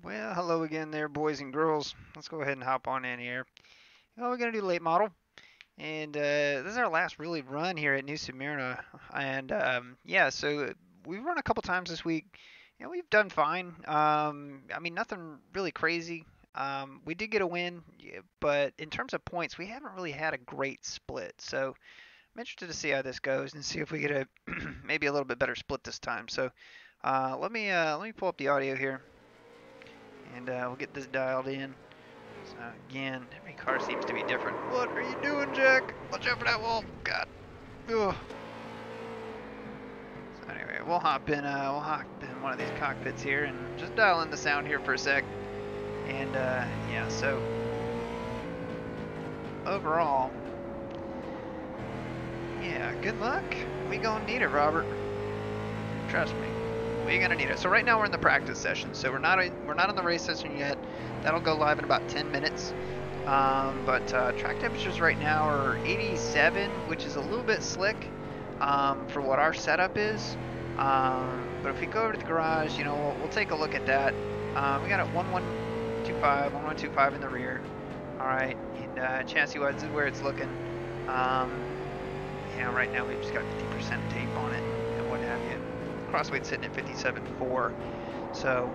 Well, hello again there, boys and girls. Let's go ahead and hop on in here. We're going to do late model. And this is our last really run here at New Smyrna. And yeah, so we've run a couple times this week. We've done fine. I mean, nothing really crazy. We did get a win, yeah, but in terms of points, we haven't really had a great split. So I'm interested to see how this goes and see if we get a maybe a little bit better split this time. So let me pull up the audio here, and we'll get this dialed in. So again, every car seems to be different. What are you doing, Jack? Watch out for that wall. God. Ugh. So anyway, we'll hop in one of these cockpits here and just dial in the sound here for a sec. And yeah, so overall, yeah, good luck. We gonna need it, Robert. Trust me. We're gonna need it. So right now we're in the practice session. So we're not in the race session yet. That'll go live in about 10 minutes. But track temperatures right now are 87, which is a little bit slick for what our setup is. But if we go over to the garage, we'll take a look at that. We got a 1125 in the rear. All right, and chassis-wise, this is where it's looking. Right now we've just got 50% tape on it and what have you. Crossweight's sitting at 57.4. So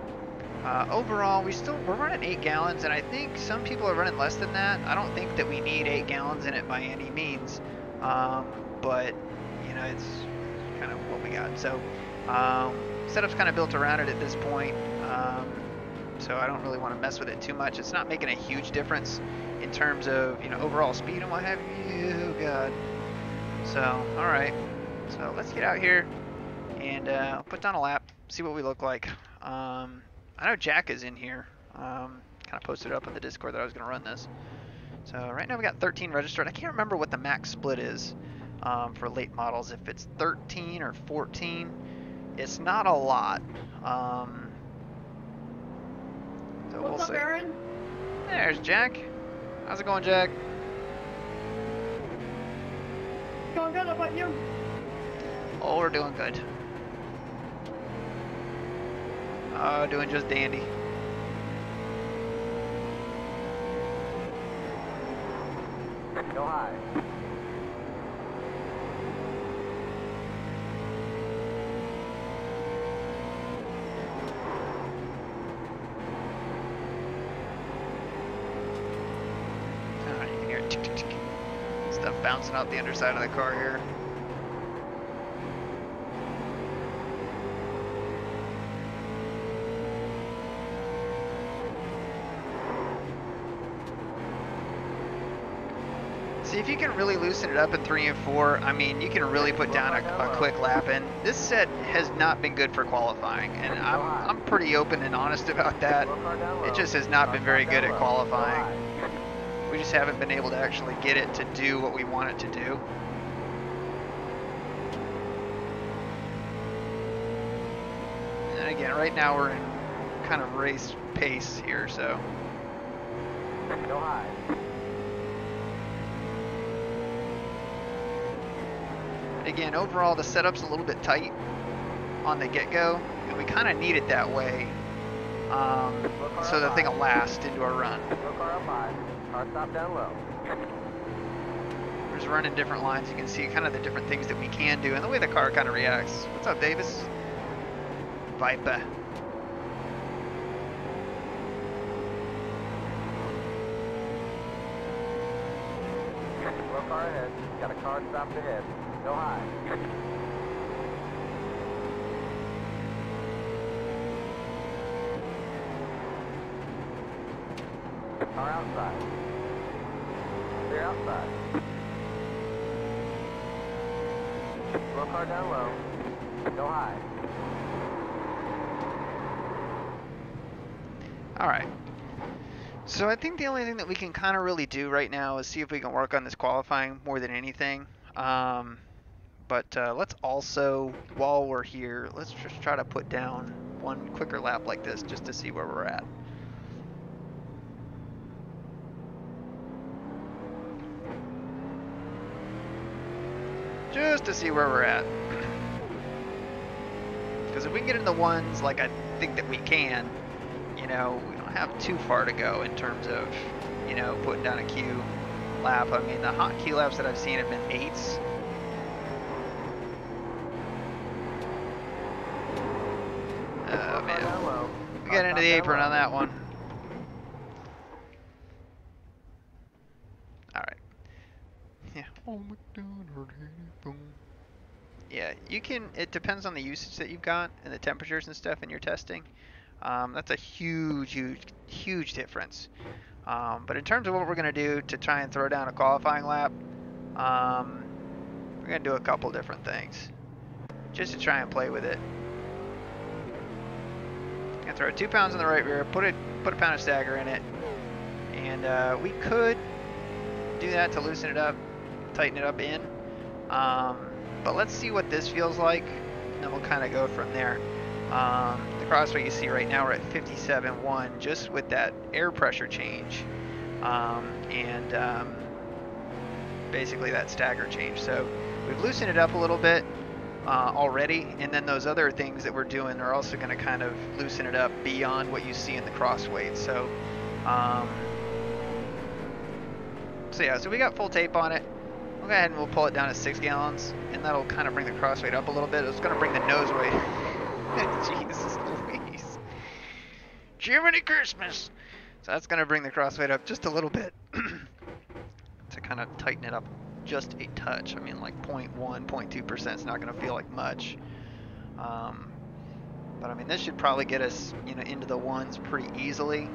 overall, we're running 8 gallons, and I think some people are running less than that. I don't think that we need 8 gallons in it by any means, but it's kind of what we got. So setup's kind of built around it at this point, so I don't really want to mess with it too much. It's not making a huge difference in terms of overall speed and what have you. Oh God. So all right, so let's get out here and put down a lap, see what we look like. I know Jack is in here. Kind of posted up on the Discord that I was going to run this. So right now we got 13 registered. I can't remember what the max split is for late models. If it's 13 or 14, it's not a lot. So What's we'll up, see. Aaron? There's Jack. How's it going, Jack? Going good, how about you? Oh, we're doing good. Doing just dandy. Go high. Oh, you can hear it tick, tick, tick. Stuff bouncing out the underside of the car here. See, if you can really loosen it up in 3 and 4, I mean, you can really put down a quick lap in. This set has not been good for qualifying, and I'm pretty open and honest about that. It just has not been very good at qualifying. We just haven't been able to actually get it to do what we want it to do. And again, right now we're in kind of race pace here, so. Go high. Again, overall the setup's a little bit tight on the get-go, and we kind of need it that way so the thing will last into our run. Go car up high. Car stop down low. We're just running different lines. You can see kind of the different things that we can do and the way the car kind of reacts. What's up, Davis? Viper. Slow car ahead. Got a car stopped ahead. Go high. Car outside. Clear outside. Slow car down low. Go high. All right. So I think the only thing that we can kind of really do right now is see if we can work on this qualifying more than anything. But let's also, while we're here, let's just try to put down one quicker lap like this just to see where we're at. Just to see where we're at. Because if we can get in the ones like I think that we can, know, we don't have too far to go in terms of, you know, putting down a Q lap. I mean, the hot Q laps that I've seen have been 8s. Oh man, we got into the apron on that one. All right. Yeah. Oh, yeah, you can. It depends on the usage that you've got and the temperatures and stuff in your testing. That's a huge difference. But in terms of what we're going to do to try and throw down a qualifying lap, we're going to do a couple different things just to try and play with it. Going to throw 2 pounds in the right rear, put a pound of stagger in it, and we could do that to loosen it up, tighten it up in. But let's see what this feels like, and then we'll kind of go from there. The crossway you see right now, we're at 57.1 just with that air pressure change and basically that stagger change. So we've loosened it up a little bit already, and then those other things that we're doing are also going to kind of loosen it up beyond what you see in the crossway. So, so we got full tape on it. We'll go ahead and we'll pull it down to 6 gallons, and that'll kind of bring the cross weight up a little bit. It's going to bring the nose weight. Jesus Louise. Jiminy Christmas! So that's going to bring the cross weight up just a little bit to kind of tighten it up just a touch. I mean, like 0.1, 0.2% is not going to feel like much. But I mean, this should probably get us, you know, into the ones pretty easily,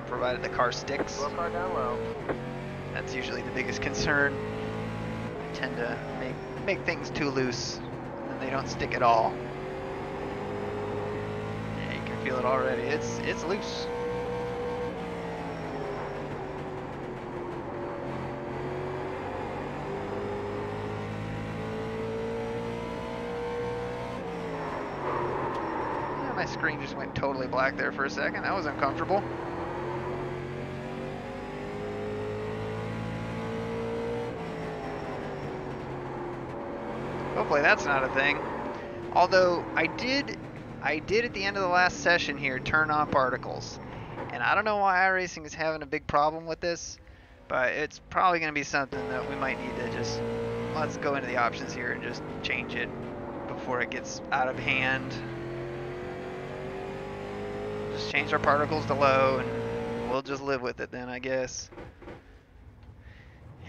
provided the car sticks. Slow car down low. That's usually the biggest concern. I tend to make things too loose, and they don't stick at all. Yeah, you can feel it already. It's loose. Yeah, my screen just went totally black there for a second. That was uncomfortable. Hopefully that's not a thing. Although I did at the end of the last session here turn on particles. And I don't know why iRacing is having a big problem with this, but it's probably going to be something that we might need to just, let's go into the options here and just change it before it gets out of hand. Just change our particles to low and we'll just live with it then, I guess.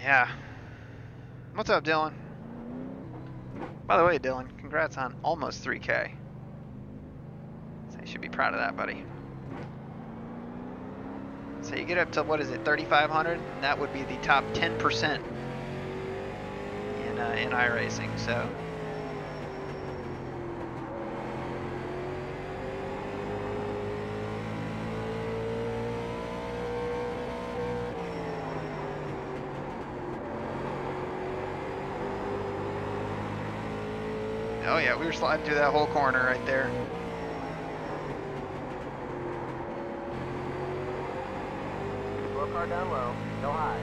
Yeah. What's up, Dylan? By the way, Dylan, congrats on almost 3K. So you should be proud of that, buddy. So you get up to, what is it, 3,500? And that would be the top 10% in iRacing, so. Oh yeah, we were sliding through that whole corner right there. Slow car down low, no high.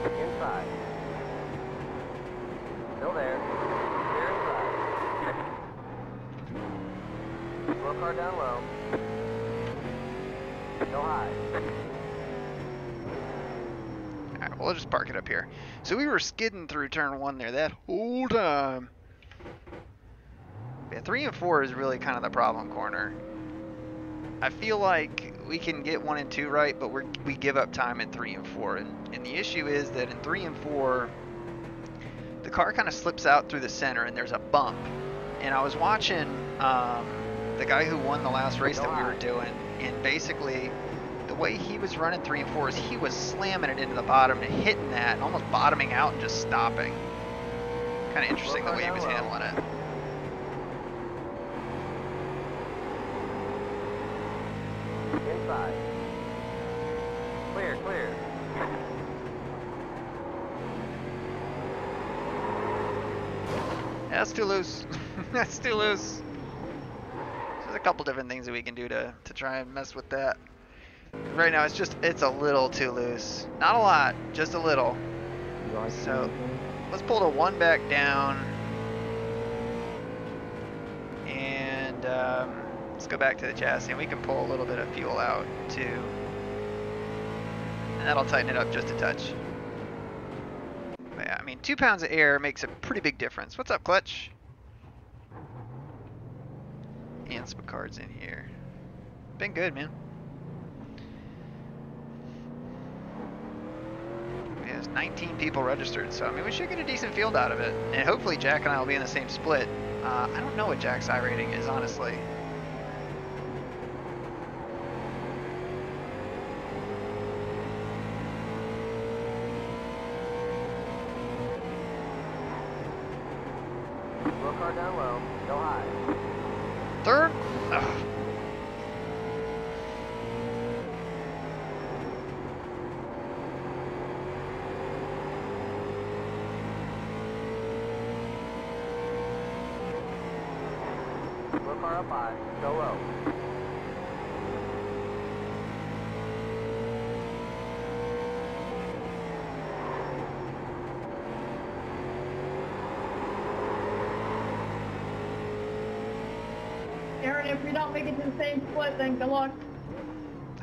Inside. Still there. Clear inside. Slow car down low. No high. Alright, we'll just park it up here. So we were skidding through turn 1 there that whole time. Yeah, 3 and 4 is really kind of the problem corner. I feel like we can get 1 and 2 right, but we give up time in 3 and 4. And the issue is that in 3 and 4, the car kind of slips out through the center and there's a bump. And I was watching the guy who won the last race that we were doing, and basically the way he was running 3 and 4 is he was slamming it into the bottom and hitting that and almost bottoming out and just stopping. Kind of interesting the way he was handling it. Inside. Clear, clear. Yeah, that's too loose. That's too loose. There's a couple different things that we can do to try and mess with that. Right now it's a little too loose. Not a lot, just a little. So let's pull the 1 back down. And Let's go back to the chassis, and we can pull a little bit of fuel out too. And that'll tighten it up just a touch. But yeah, I mean, 2 pounds of air makes a pretty big difference. What's up, Clutch? And Spicard's in here. Been good, man. Yeah, there's 19 people registered, so I mean, we should get a decent field out of it. And hopefully Jack and I will be in the same split. I don't know what Jack's iRating is, honestly. Roll car down low. Go high. Third? Ugh. Roll car up high. Go low. Aaron, if we don't make it to the same split, then good luck.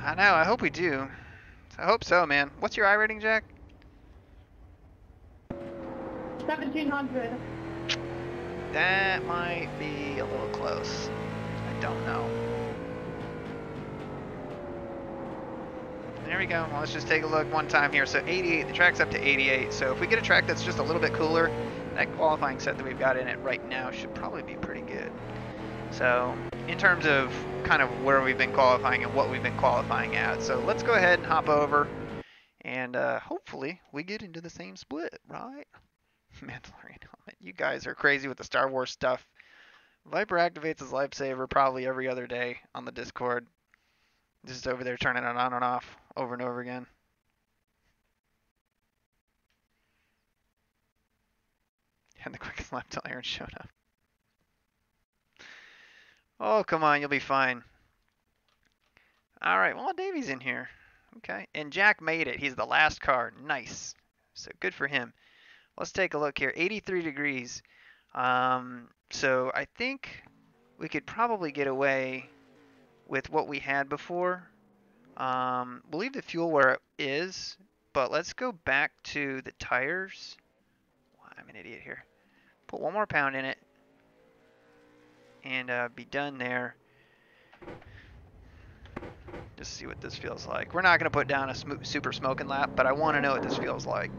I know, I hope we do. I hope so, man. What's your iRating, Jack? 1700. That might be a little close. I don't know. There we go. Well, let's just take a look one time here. So 88, the track's up to 88. So if we get a track that's just a little bit cooler, that qualifying set that we've got in it right now should probably be pretty good. So in terms of kind of where we've been qualifying and what we've been qualifying at. So let's go ahead and hop over and hopefully we get into the same split, right? Mandalorian helmet. You guys are crazy with the Star Wars stuff. Viper activates his lifesaver probably every other day on the Discord. Just over there turning it on and off over and over again. And the quickest lap till Aaron showed up. Oh, come on, you'll be fine. All right, well, Davey's in here. Okay, and Jack made it. He's the last car. Nice. So good for him. Let's take a look here. 83 degrees. So I think we could probably get away with what we had before. We'll leave the fuel where it is, but let's go back to the tires. I'm an idiot here. Put 1 more pound in it and be done there. Just see what this feels like. We're not going to put down a super smoking lap, but I want to know what this feels like.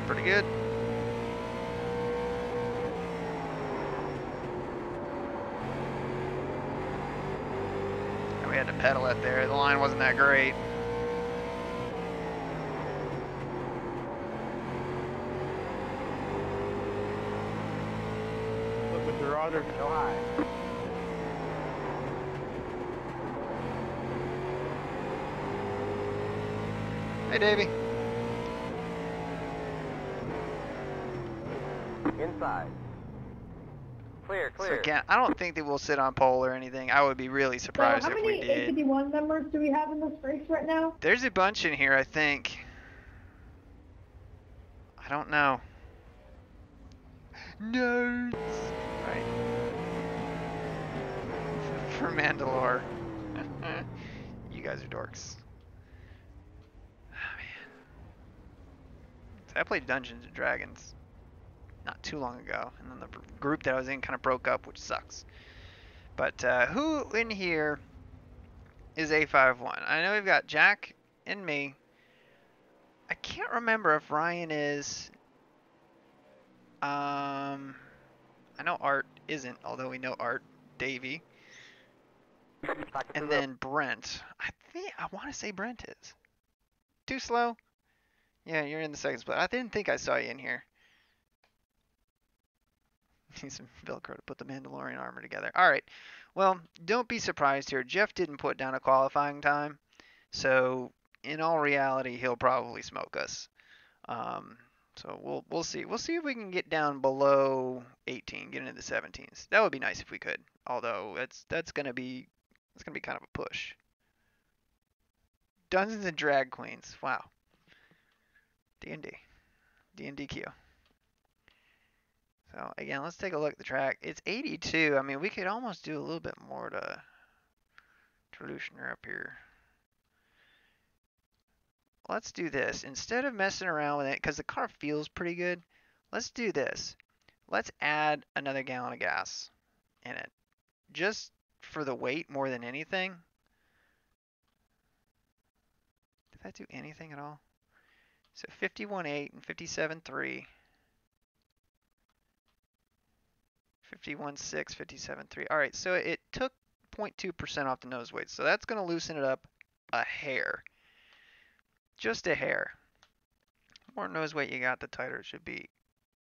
Pretty good. And we had to pedal it there. The line wasn't that great. Look with the rudder. Go high. Hey, Davey. Inside. Clear, So clear. again, I don't think that we'll sit on pole or anything. I would be really So surprised how if many we did. 851 members do we have in this race right now? There's a bunch in here, I think. I don't know. Nerds. Right. For Mandalore. You guys are dorks. Oh, man. So I played Dungeons and Dragons not too long ago, and then the group that I was in kind of broke up, which sucks. But who in here is A51? I know we've got Jack and me. I can't remember if Ryan is. I know Art isn't, although we know Art. Davey. And then Brent. I want to say Brent is. Too slow? Yeah, you're in the second split. I didn't think I saw you in here. Need some Velcro to put the Mandalorian armor together. All right. Well, don't be surprised here. Jeff didn't put down a qualifying time. So in all reality, he'll probably smoke us. Um, so we'll see. We'll see if we can get down below 18, get into the 17s. That would be nice if we could. Although that's gonna be kind of a push. Dungeons and Drag Queens. Wow. D&D. D&D queue. So again, let's take a look at the track. It's 82. I mean, we could almost do a little bit more to loosen her up here. Let's do this. Instead of messing around with it, because the car feels pretty good, let's do this. Let's add another gallon of gas in it. Just for the weight more than anything. Did that do anything at all? So 51.8 and 57.3. 51.6, 57.3. All right, so it took 0.2% off the nose weight. So that's going to loosen it up a hair. Just a hair. The more nose weight you got, the tighter it should be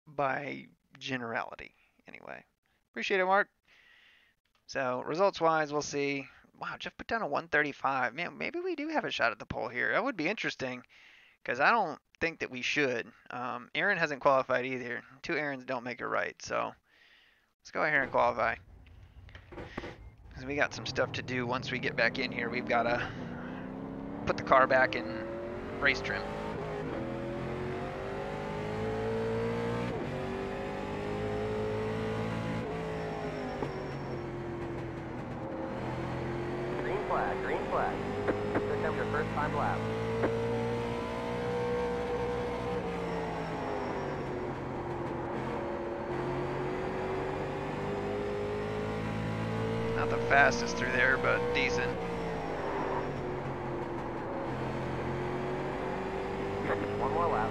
by generality. Anyway, appreciate it, Mark. So results-wise, we'll see. Wow, Jeff put down a 135. Man, maybe we do have a shot at the pole here. That would be interesting because I don't think that we should. Aaron hasn't qualified either. 2 Aarons don't make it right. So let's go ahead and qualify. Because we got some stuff to do once we get back in here. We've got to put the car back in race trim. Green flag, green flag. Here comes your first time lap. Not the fastest through there, but decent. One more lap.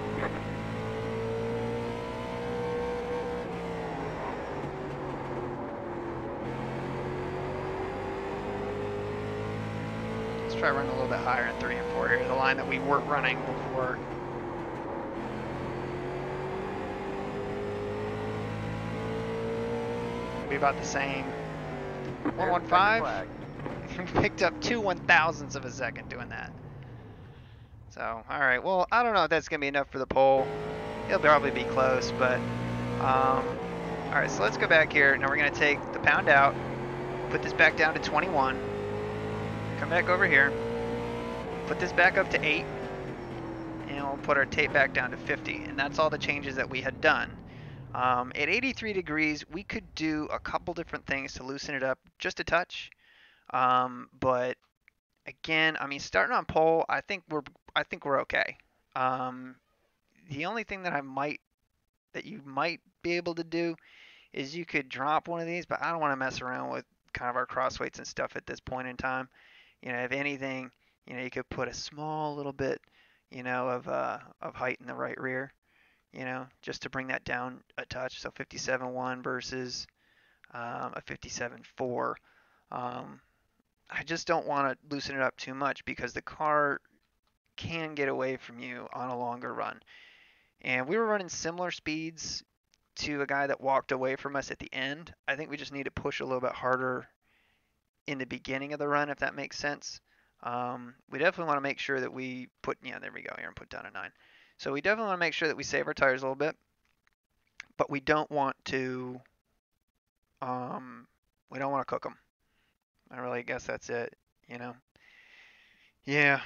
Let's try running a little bit higher in 3 and 4 here, the line that we weren't running before. Be about the same. 115. We picked up 2 1,000ths of a second doing that. So, all right. Well, I don't know if that's gonna be enough for the pole. It'll probably be close, but all right. So let's go back here. Now we're gonna take the pound out, put this back down to 21. Come back over here. Put this back up to 8, and we'll put our tape back down to 50. And that's all the changes that we had done. At 83 degrees, we could do a couple different things to loosen it up just a touch. But again, I mean, starting on pole, I think we're okay. The only thing that you might be able to do is you could drop one of these, but I don't want to mess around with kind of our cross weights and stuff at this point in time. You know, if anything, you know, you could put a small little bit, you know, of height in the right rear, you know, just to bring that down a touch. So 57.1 versus a 57.4. I just don't want to loosen it up too much because the car can get away from you on a longer run. And we were running similar speeds to a guy that walked away from us at the end. I think we just need to push a little bit harder in the beginning of the run, if that makes sense. We definitely want to make sure that we put, yeah, there we go, Aaron put down a 9. So we definitely want to make sure that we save our tires a little bit, but we don't want to cook them. I really guess that's it, you know. Yeah,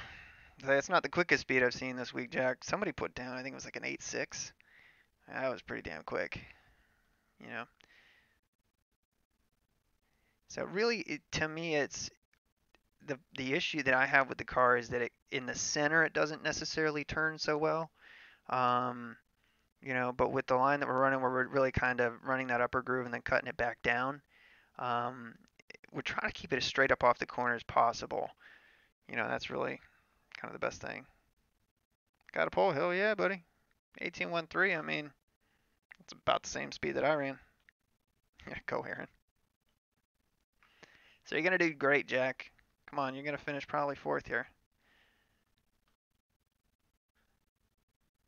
that's not the quickest speed I've seen this week, Jack. Somebody put down, I think it was like an 8.6. That was pretty damn quick, you know. So really, to me, it's the issue that I have with the car is that in the center it doesn't necessarily turn so well. You know, but with the line that we're running, where we're really kind of running that upper groove and then cutting it back down, we're trying to keep it as straight up off the corner as possible. You know, that's really kind of the best thing. Got a pole hill, yeah, buddy. 18.13. I mean, it's about the same speed that I ran. Yeah, go Aaron. So you're gonna do great, Jack. Come on, you're gonna finish probably 4th here.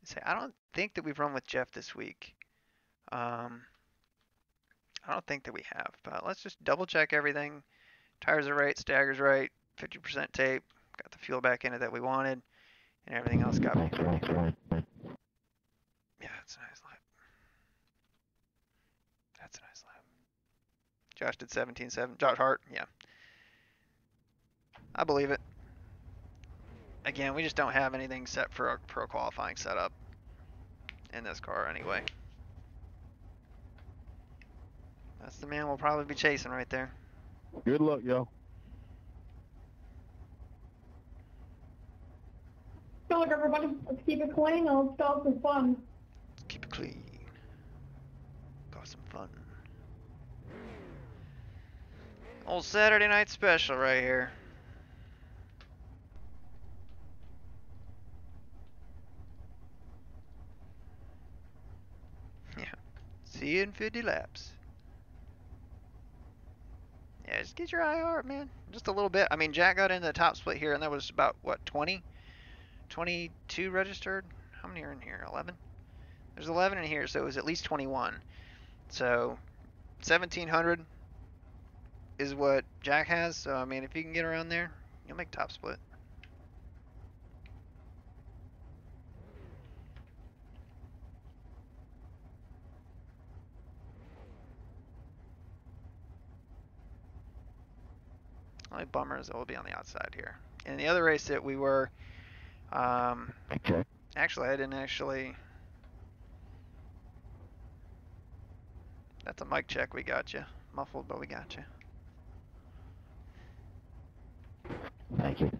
Say, I don't think that we've run with Jeff this week. I don't think that we have, but let's just double check everything. Tires are right, stagger's right, 50% tape, Got the fuel back in it that we wanted, and everything else got. Yeah, it's a nice lap. That's a nice lap. Josh did 17.7. Josh Hart, yeah. I believe it. Again, we just don't have anything set for a pro qualifying setup in this car anyway. That's the man we'll probably be chasing right there. Good luck, y'all. Good luck, everybody. Let's keep it clean and let's go have some fun. Let's keep it clean. Got some fun. Old Saturday night special right here. Yeah. See you in 50 laps. Yeah, just get your IR, man. Just a little bit. I mean, Jack got into the top split here, and that was about, what, 20? 22 registered? How many are in here? 11? There's 11 in here, so it was at least 21. So, 1,700 is what Jack has. So, I mean, if you can get around there, you'll make top split. Only bummer is that we'll be on the outside here. In the other race that we were, Okay. actually, I didn't actually. That's a mic check. We got you. Muffled, but we got you. Thank you.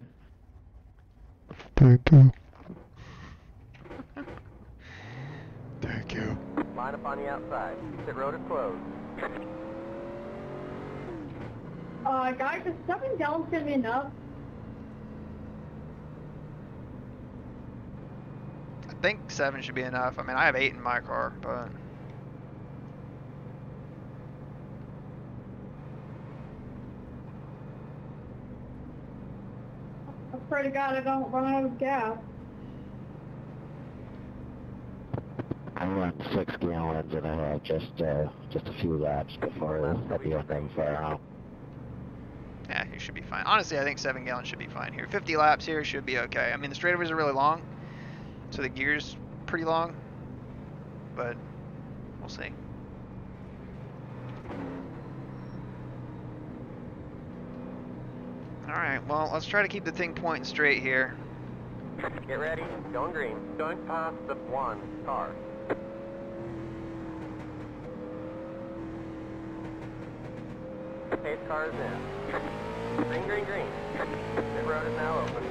Thank you. Thank you. Line up on the outside. Pit road is closed. Guys, is 7 gallons gonna be enough? I think 7 should be enough. I mean, I have 8 in my car, but. I pray to God I don't run out of gas. I run 6 gallons and I have just a few laps before at the end fire out. Yeah, you should be fine. Honestly, I think 7 gallons should be fine here. 50 laps here should be okay. I mean, the straightaways are really long, so the gear's pretty long, but we'll see. Alright, well, let's try to keep the thing pointing straight here. Get ready. Going green. Going past the one car. Pace car is in. Green, green, green. Pit road is now open.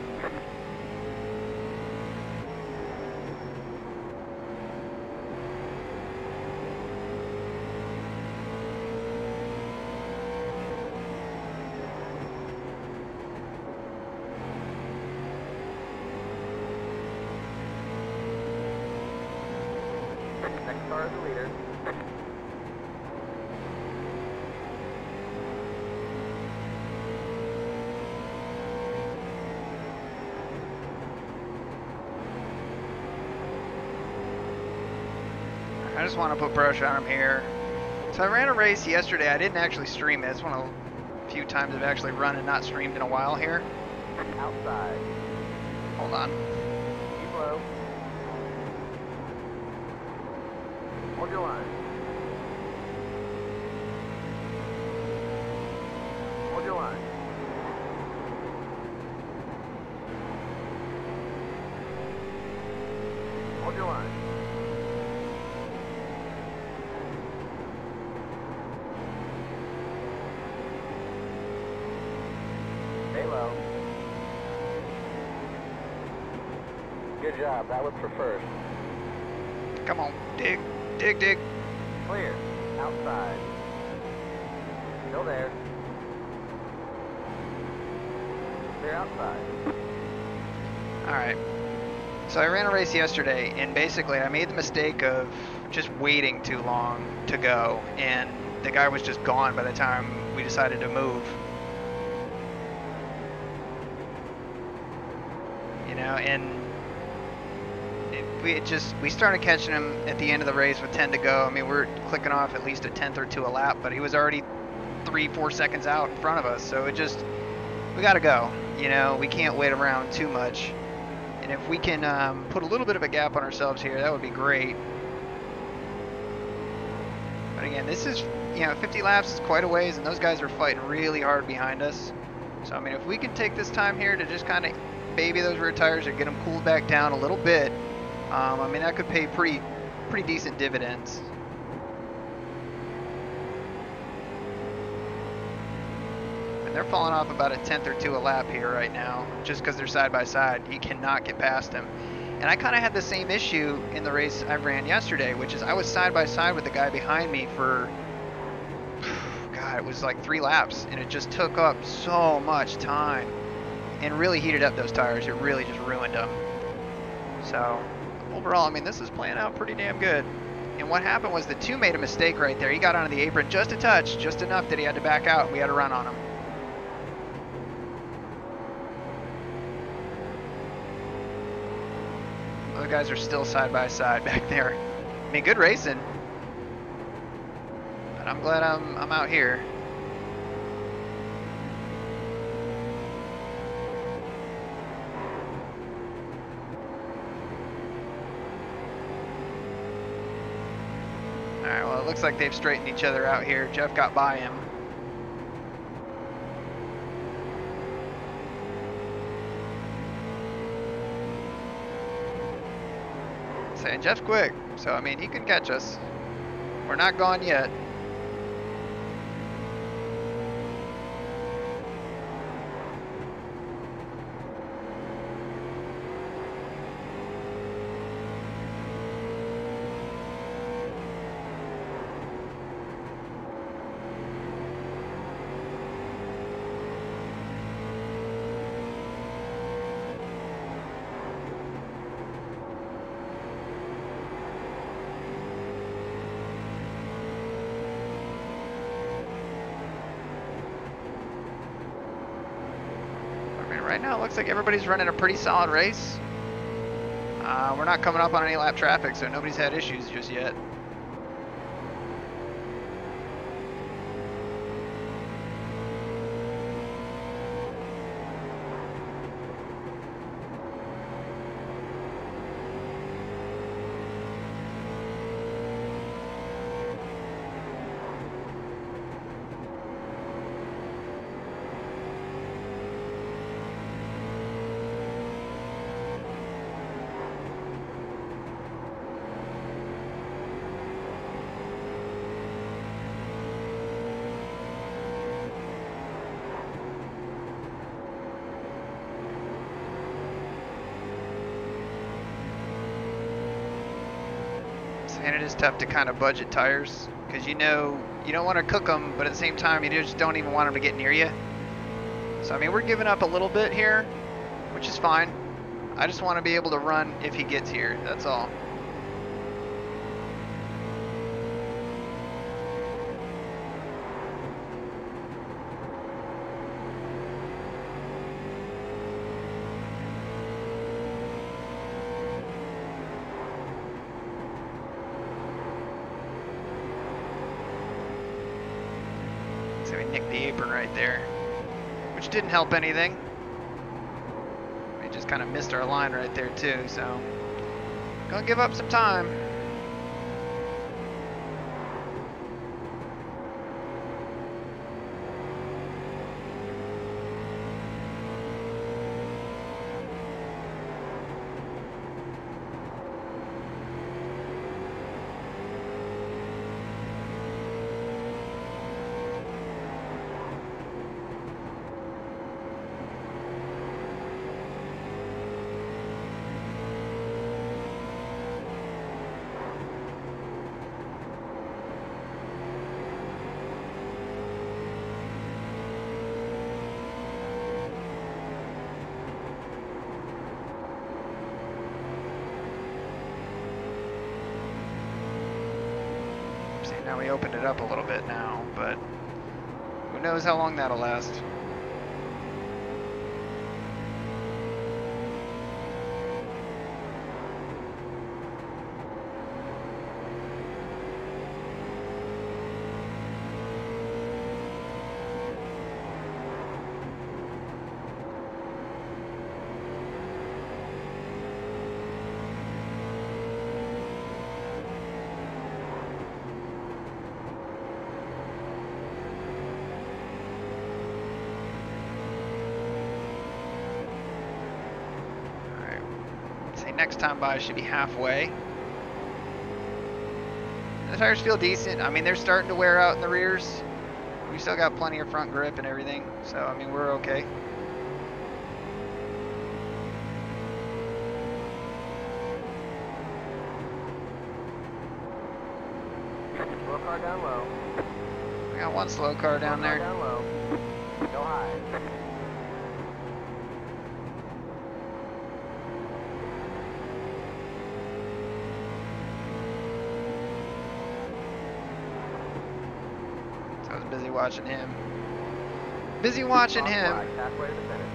Next car is the leader. I just want to put pressure on him here. So I ran a race yesterday. I didn't actually stream it. It's one of the few times I've actually run and not streamed in a while here. Outside. Hold on. Keep low. Hold your line. Hold your line. Hold your line. Stay low. Good job. That was for first. Come on. Dig. Dig, dig. Clear. Outside. Still there. Clear outside. Alright. So I ran a race yesterday, and basically I made the mistake of just waiting too long to go, and the guy was just gone by the time we decided to move. You know, and we started catching him at the end of the race with 10 to go. I mean, we were clicking off at least a tenth or two a lap, but he was already 3-4 seconds out in front of us. So we got to go. You know, we can't wait around too much. And if we can put a little bit of a gap on ourselves here, that would be great. But again, this is, you know, 50 laps is quite a ways, and those guys are fighting really hard behind us. So, I mean, if we can take this time here to just kind of baby those rear tires or get them cooled back down a little bit, I mean, that could pay pretty decent dividends. And they're falling off about a tenth or two a lap here right now, just because they're side by side. You cannot get past them. And I kind of had the same issue in the race I ran yesterday, which is I was side by side with the guy behind me for, God, it was like 3 laps, and it just took up so much time and really heated up those tires. It really just ruined them. So overall, I mean, this is playing out pretty damn good. And what happened was the 2 made a mistake right there. He got onto the apron just a touch, just enough that he had to back out, and we had to run on him. Other guys are still side by side back there. I mean, good racing. But I'm glad I'm out here. Alright, well, it looks like they've straightened each other out here. Jeff got by him. And Jeff's quick, so I mean, he can catch us. We're not gone yet. Right now it looks like everybody's running a pretty solid race. We're not coming up on any lap traffic, so nobody's had issues just yet. And it is tough to kind of budget tires because you know you don't want to cook them, but at the same time you just don't even want them to get near you. So I mean, we're giving up a little bit here, which is fine. I just want to be able to run if he gets here, that's all. So we nicked the apron right there, which didn't help anything. We just kind of missed our line right there too, so gonna give up some time. Now we opened it up a little bit now, but who knows how long that'll last. next time by should be halfway. The tires feel decent. I mean, they're starting to wear out in the rears. We still got plenty of front grip and everything, so I mean, we're okay. Slow car down low. We got one slow car down there. Down low. Go high. So I was busy watching him. Busy watching him. Halfway to the finish.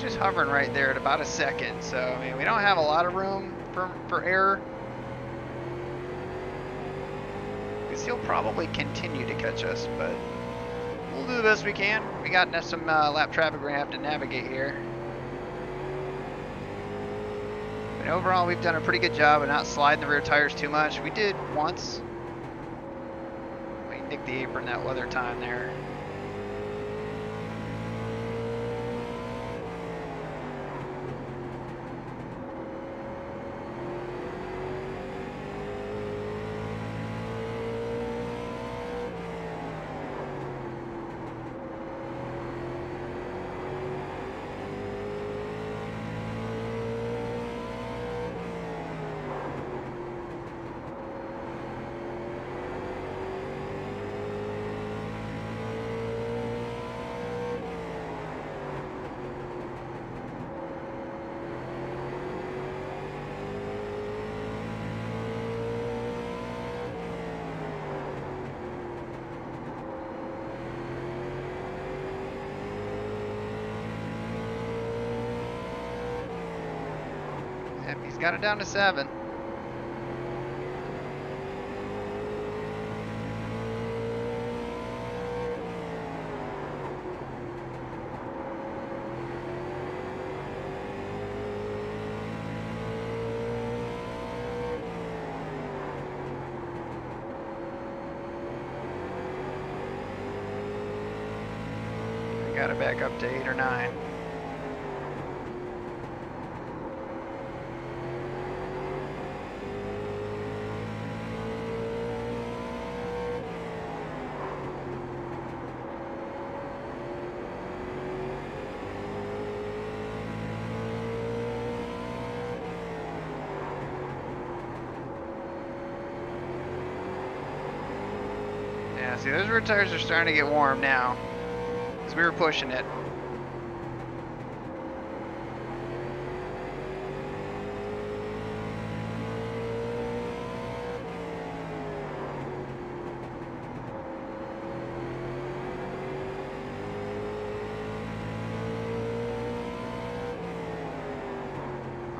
Just hovering right there at about a second, so I mean, we don't have a lot of room for error, because he'll probably continue to catch us, but we'll do the best we can. We got some lap traffic we're gonna have to navigate here, but overall we've done a pretty good job of not sliding the rear tires too much. We did once. We nicked the apron that other time there. Yep, he's got it down to 7. We got it back up to 8 or 9. Yeah, see, those rear tires are starting to get warm now, because we were pushing it.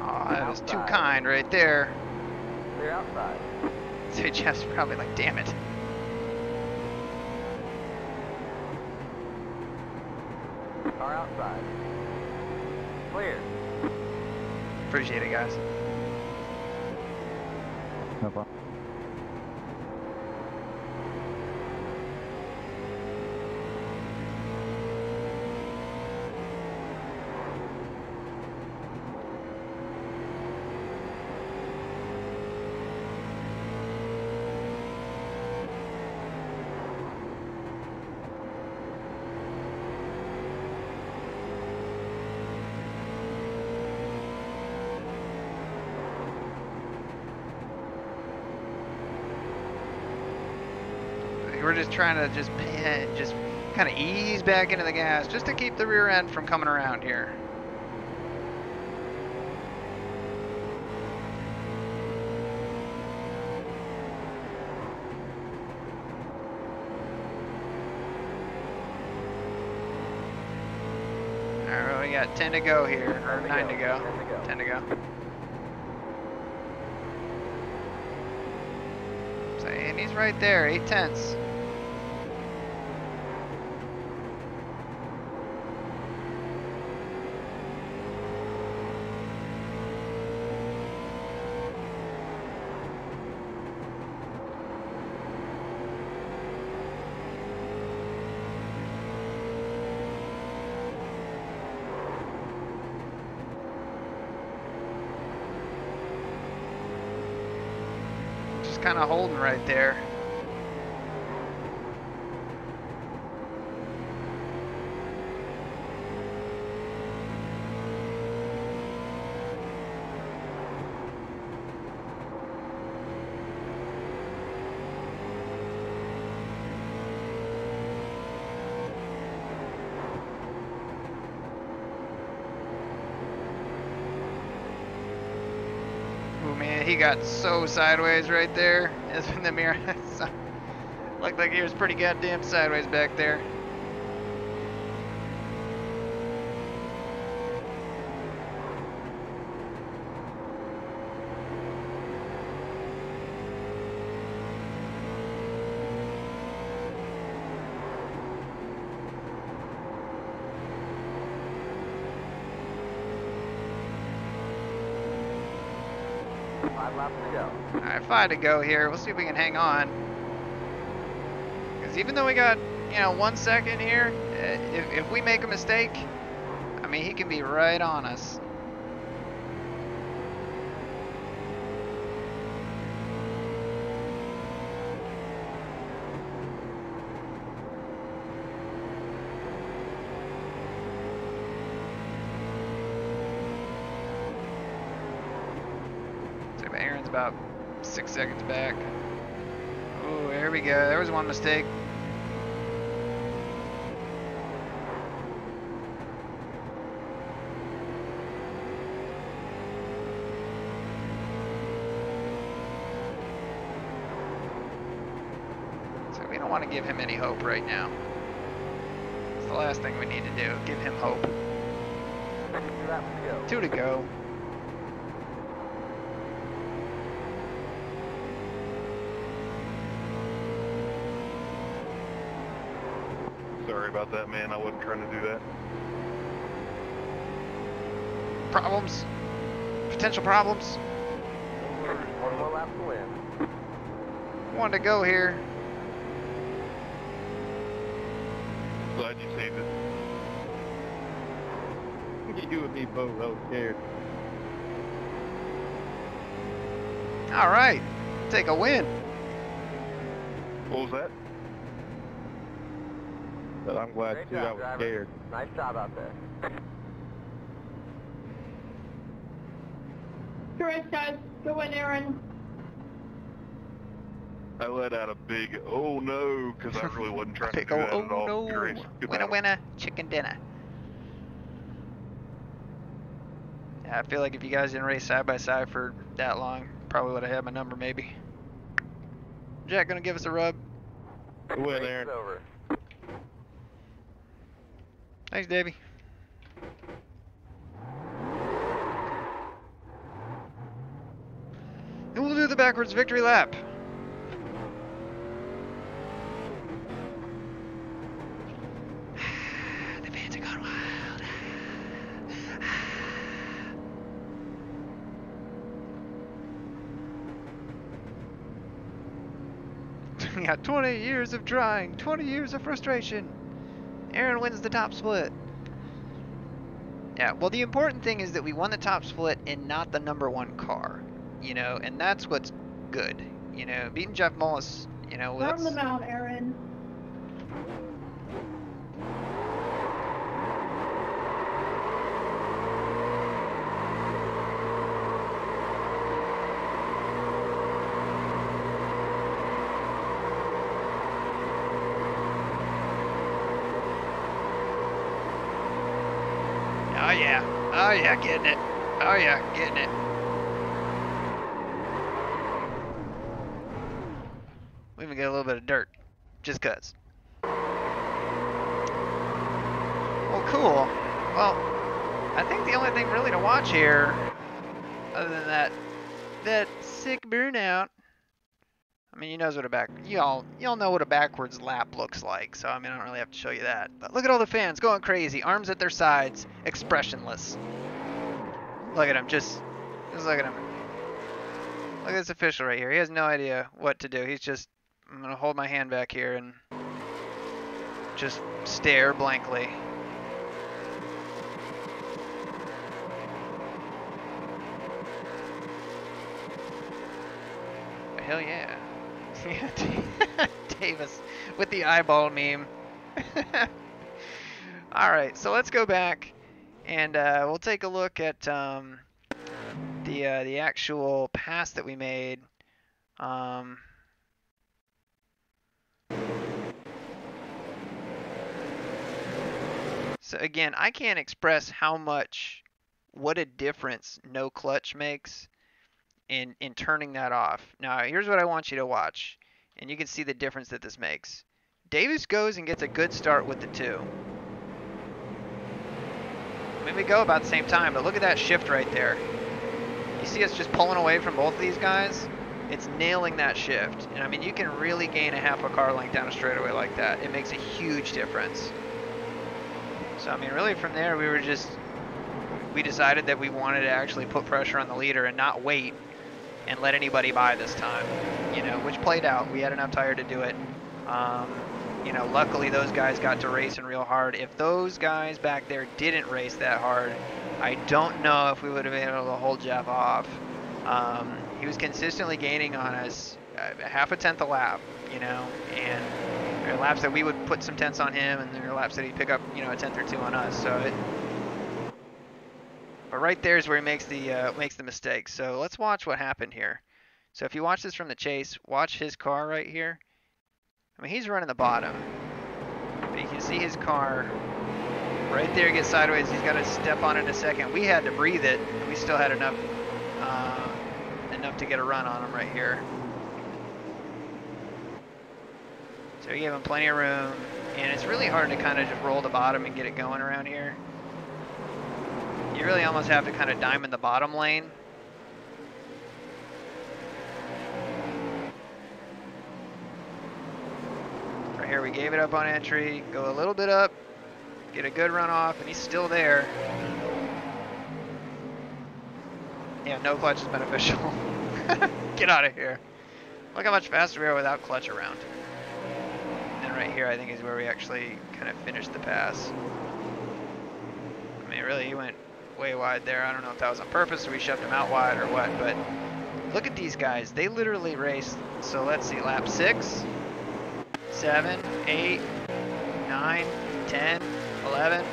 Oh, that was too kind right there. Clear outside. So Jeff's probably like, damn it. Car outside. Clear. Appreciate it, guys. No problem. We're just trying to just kind of ease back into the gas just to keep the rear end from coming around here. we got 10 to go here, or 10 to 9 go, to go. 10 to go. 10 to go. So, and he's right there, 8/10. Kind of holding right there. Oh man, he got so sideways right there. As in the mirror, looked like he was pretty goddamn sideways back there. Five laps to go. Alright, 5 to go here. We'll see if we can hang on. Because even though we got, 1 second here, if we make a mistake, I mean, he can be right on us. So Aaron's about 6 seconds back. Oh, there we go. There was one mistake. So we don't want to give him any hope right now. It's the last thing we need to do. Give him hope. 2 laps to go. 2 to go. Sorry about that, man. I wasn't trying to do that. Problems? Potential problems? 1 more lap to win. 1 to go here. Glad you saved it. You and me both, I was scared. All right, take a win. What was that? But I'm glad Great too, job, I was driver. scared. Nice job out there. Correct, guys. Go in, Aaron. I let out a big oh no because I really wasn't trying to Big do that ol' at all. oh Good no. race. Good Winner, battle. winner, chicken dinner. Yeah, I feel like if you guys didn't race side by side for that long, probably would have had my number maybe. Jack gonna give us a rub. Good win, Race Aaron. is over. Thanks, Davey. And we'll do the backwards victory lap. The fans are gone wild. We got 20 years of trying, 20 years of frustration. Aaron wins the top split. Yeah, well, the important thing is that we won the top split and not the #1 car, and that's what's good. Beating Jeff Mullis, Burn that's, them out, Aaron. oh yeah, getting it. Oh yeah, getting it. We even get a little bit of dirt, just cuz. Well, cool. Well, only thing really to watch here, other than that sick burnout. I mean, y'all know what a backwards lap looks like, so I mean, I don't really have to show you that. But look at all the fans going crazy, arms at their sides, expressionless. Look at him, just look at him. Look at this official right here. He has no idea what to do. He's just, I'm gonna hold my hand back here and just stare blankly. Hell yeah. Davis with the eyeball meme. Alright, so let's go back and we'll take a look at the actual pass that we made. So again, I can't express what a difference no clutch makes in turning that off. Now, here's what I want you to watch, and you can see the difference that this makes. Davis goes and gets a good start with the 2. I mean, we go about the same time, but look at that shift right there. You see us just pulling away from both of these guys? It's nailing that shift. And I mean, you can really gain a half a car length down a straightaway like that. It makes a huge difference. So, I mean, really from there, we decided that we wanted to actually put pressure on the leader and not wait and let anybody by this time, you know, which played out. We had enough tire to do it. You know, luckily those guys got to racing real hard. If those guys back there didn't race that hard, I don't know if we would have been able to hold Jeff off. He was consistently gaining on us half a tenth a lap, you know, and there are laps that we would put some tenths on him, and there are laps that he'd pick up, you know, a tenth or two on us. But right there is where he makes the mistake. So let's watch what happened here. So if you watch this from the chase, watch his car right here. I mean, he's running the bottom, but you can see his car right there get sideways. He's got to step on it in a second. We had to breathe it, and we still had enough to get a run on him right here. So he gave him plenty of room, and it's really hard to kind of just roll the bottom and get it going around here. You really almost have to kind of diamond the bottom lane. Right here we gave it up on entry, go a little bit up, get a good run off, and he's still there. Yeah, no clutch is beneficial. Get out of here. Look how much faster we are without clutch around. And right here I think is where we actually kind of finished the pass. I mean, really, he went way wide there. I don't know if that was on purpose or we shoved him out wide or what, but look at these guys. They literally raced, so let's see, lap 6, 7, 8, 9, 10, 11,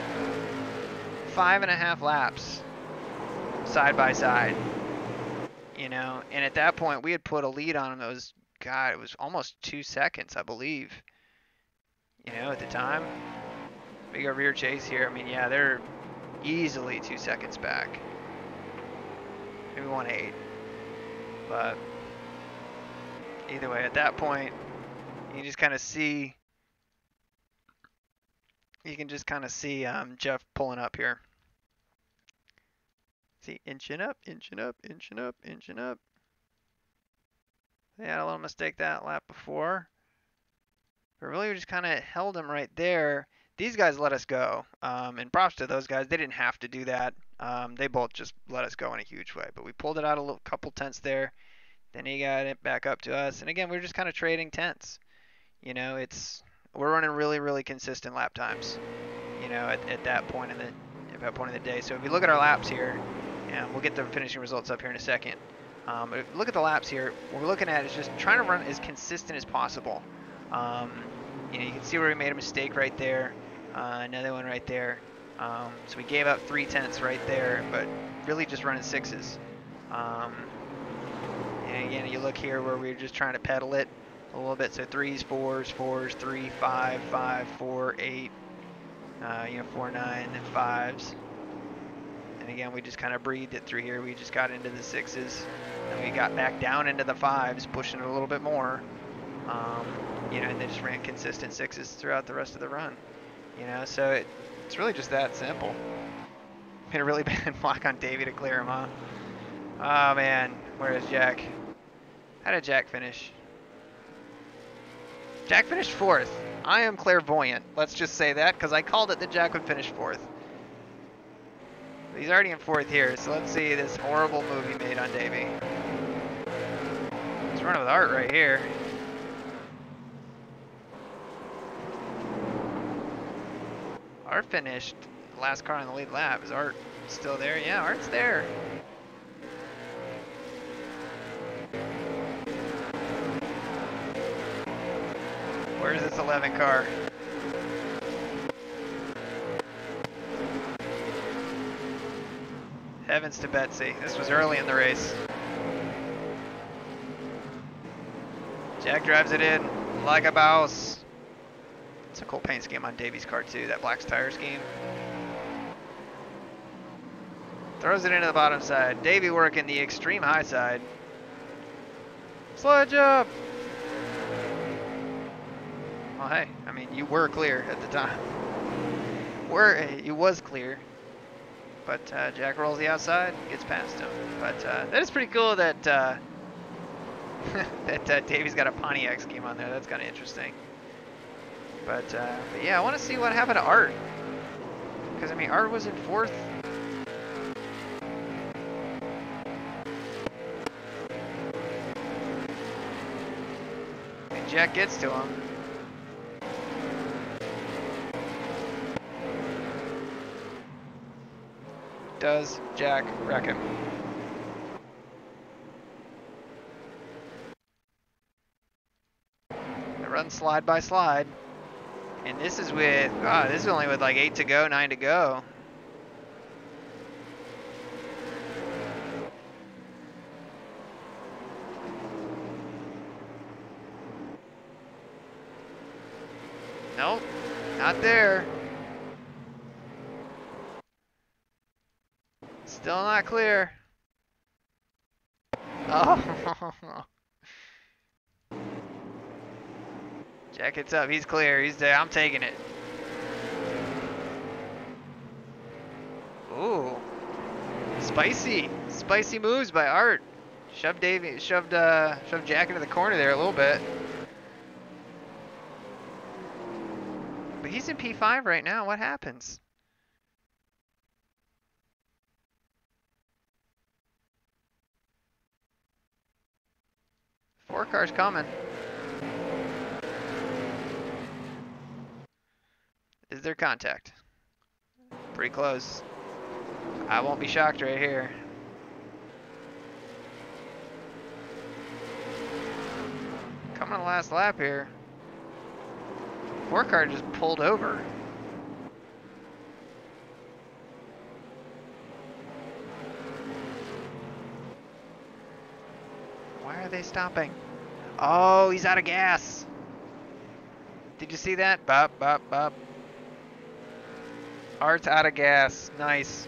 5.5 laps side by side, you know, and at that point we had put a lead on him that was, God, it was almost 2 seconds, I believe, you know, at the time. Big rear chase here. I mean, yeah, they're easily 2 seconds back. Maybe 1.8. But either way, at that point, you just kind of see, you can just kind of see Jeff pulling up here. See, inching up, inching up, inching up, inching up. They had a little mistake that lap before. But really, we just kind of held him right there. These guys let us go. And props to those guys. They didn't have to do that. They both just let us go in a huge way. But we pulled it out a couple tenths there. Then he got it back up to us. And again, we were just kind of trading tenths. You know, we're running really, really consistent lap times. You know, at that point in the day. So if you look at our laps here, and we'll get the finishing results up here in a second. But look at the laps here. What we're looking at is just trying to run as consistent as possible. You know, you can see where we made a mistake right there. Another one right there. So we gave up 3 tenths right there, but really just running 6s. And again, you look here where we're just trying to pedal it a little bit. So 3s, 4s, 4s, 3, 5, 5, 4, 8, you know, 4, 9, and 5s. And again, we just kind of breathed it through here. We just got into the 6s, and we got back down into the 5s, pushing it a little bit more. You know, and they just ran consistent 6s throughout the rest of the run. You know, so it's really just that simple. Made a really bad block on Davey to clear him, huh? Oh man, where is Jack? How did Jack finish? Jack finished 4th. I am clairvoyant. Let's just say that, because I called it that Jack would finish 4th. He's already in 4th here, so let's see this horrible move he made on Davey. He's running with Art right here. Art finished the last car on the lead lap. Is Art still there? Yeah, Art's there. Where's this 11 car? Heavens to Betsy. This was early in the race. Jack drives it in like a boss. It's a cool paint scheme on Davey's car too, that Black's tire scheme. Throws it into the bottom side. Davey working the extreme high side. Slide job! Well, hey, I mean, you were clear at the time. You was clear. But Jack rolls the outside, gets past him. But that is pretty cool that that Davey's got a Pontiac scheme on there. That's kind of interesting. But yeah, I want to see what happened to Art. Because, I mean, Art was in 4th. And Jack gets to him. Does Jack wreck him? They run slide by slide. And this is with, this is only with like 8 to go, 9 to go. Nope, not there. Still not clear. Oh. Jack gets up. He's clear. He's there. I'm taking it. Ooh. Spicy. Spicy moves by Art. Shoved Jack into the corner there a little bit. But he's in P5 right now. What happens? Four cars coming. Is there contact? Pretty close. I won't be shocked right here. Coming on the last lap here. Four car just pulled over. Why are they stopping? Oh, he's out of gas. Did you see that? Bop, bop, bop. Art's out of gas. Nice.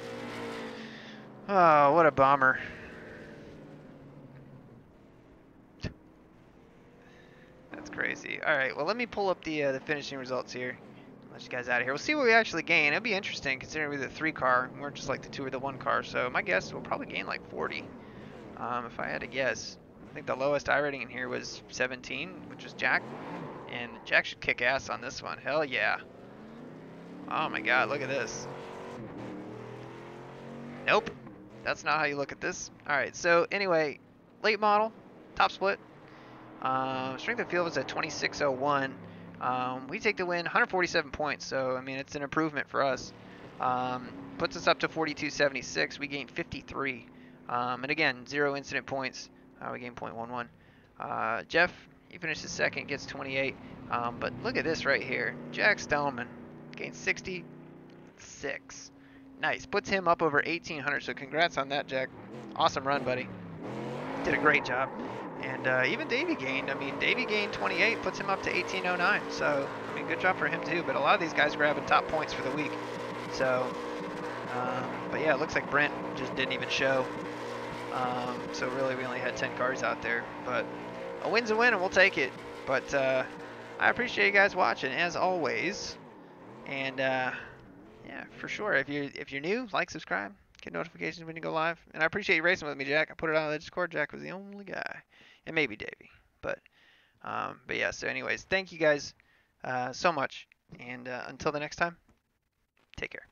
Oh, what a bummer. That's crazy. All right, well, let me pull up the finishing results here. Let you guys out of here. We'll see what we actually gain. It'll be interesting considering we're the 3 car. We're just like the 2 or the 1 car. So my guess, we'll probably gain like 40. If I had to guess. I think the lowest iRating in here was 17, which was Jack. And Jack should kick ass on this one. Hell yeah. Oh my god, look at this. Nope. That's not how you look at this. Alright, so anyway, late model, top split. Strength of field was at 2601. We take the win, 147 points, so I mean it's an improvement for us. Puts us up to 4276. We gained 53. And again, 0 incident points. We gained 0.11. Jeff, he finishes second, gets 28. But look at this right here. Jack Stoneman gained 66. Nice. Puts him up over 1,800. So congrats on that, Jack. Awesome run, buddy. Did a great job. And even Davey gained. I mean, Davey gained 28, puts him up to 1,809. So, I mean, good job for him too. But a lot of these guys grabbing top points for the week. So, but yeah, it looks like Brent just didn't even show. So really, we only had 10 cars out there. But a win's a win, and we'll take it. But I appreciate you guys watching, as always. And Yeah, for sure. If you're new, like, subscribe, get notifications when you go live. And I appreciate you racing with me, Jack. I put it on the Discord. Jack was the only guy, and maybe Davey. But yeah. So anyways, thank you guys so much, and until the next time, take care.